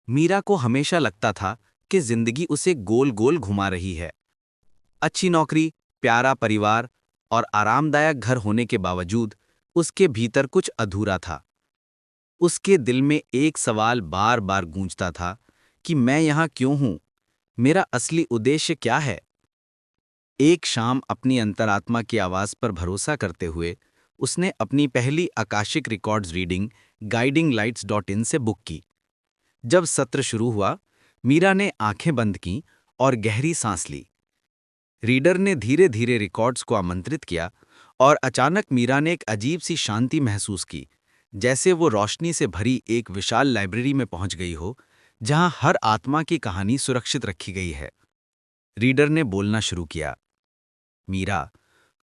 मीरा को हमेशा लगता था कि जिंदगी उसे गोल गोल घुमा रही है। अच्छी नौकरी, प्यारा परिवार और आरामदायक घर होने के बावजूद उसके भीतर कुछ अधूरा था। उसके दिल में एक सवाल बार बार गूंजता था कि मैं यहाँ क्यों हूँ? मेरा असली उद्देश्य क्या है? एक शाम अपनी अंतरात्मा की आवाज पर भरोसा करते हुए उसने अपनी पहली Akashic records reading guiding lights dot in से बुक की। जब सत्र शुरू हुआ, मीरा ने आंखें बंद कीं और गहरी सांस ली। रीडर ने धीरे धीरे रिकॉर्ड्स को आमंत्रित किया और अचानक मीरा ने एक अजीब सी शांति महसूस की, जैसे वो रोशनी से भरी एक विशाल लाइब्रेरी में पहुंच गई हो, जहां हर आत्मा की कहानी सुरक्षित रखी गई है। रीडर ने बोलना शुरू किया। मीरा,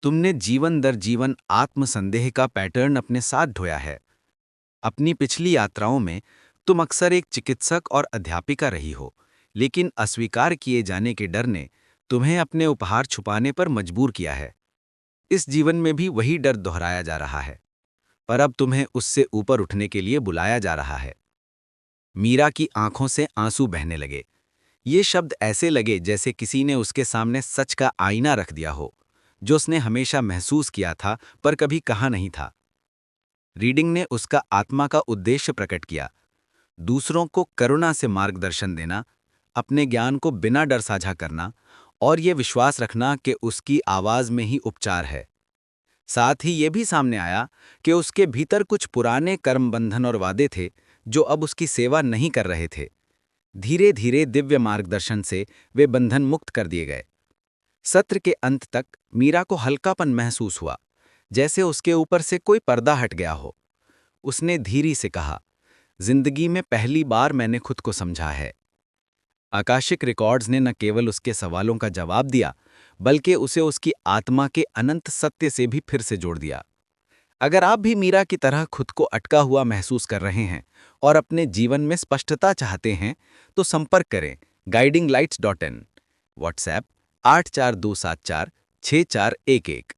तुमने जीवन दर जीवन आत्मसंदेह का पैटर्न अपने साथ ढोया है। अपनी पिछली यात्राओं में तुम अक्सर एक चिकित्सक और अध्यापिका रही हो, लेकिन अस्वीकार किए जाने के डर ने तुम्हें अपने उपहार छुपाने पर मजबूर किया है। इस जीवन में भी वही डर दोहराया जा रहा है, पर अब तुम्हें उससे ऊपर उठने के लिए बुलाया जा रहा है। मीरा की आंखों से आंसू बहने लगे। ये शब्द ऐसे लगे जैसे किसी ने उसके सामने सच का आईना रख दिया हो, जो उसने हमेशा महसूस किया था पर कभी कहा नहीं था। रीडिंग ने उसका आत्मा का उद्देश्य प्रकट किया, दूसरों को करुणा से मार्गदर्शन देना, अपने ज्ञान को बिना डर साझा करना और ये विश्वास रखना कि उसकी आवाज में ही उपचार है। साथ ही ये भी सामने आया कि उसके भीतर कुछ पुराने कर्म बंधन और वादे थे जो अब उसकी सेवा नहीं कर रहे थे। धीरे धीरे दिव्य मार्गदर्शन से वे बंधन मुक्त कर दिए गए। सत्र के अंत तक मीरा को हल्कापन महसूस हुआ, जैसे उसके ऊपर से कोई पर्दा हट गया हो। उसने धीरे से कहा, जिंदगी में पहली बार मैंने खुद को समझा है। आकाशिक रिकॉर्ड्स ने न केवल उसके सवालों का जवाब दिया, बल्कि उसे उसकी आत्मा के अनंत सत्य से भी फिर से जोड़ दिया। अगर आप भी मीरा की तरह खुद को अटका हुआ महसूस कर रहे हैं और अपने जीवन में स्पष्टता चाहते हैं, तो संपर्क करें guidinglights.in। व्हाट्सएप 84274 6411।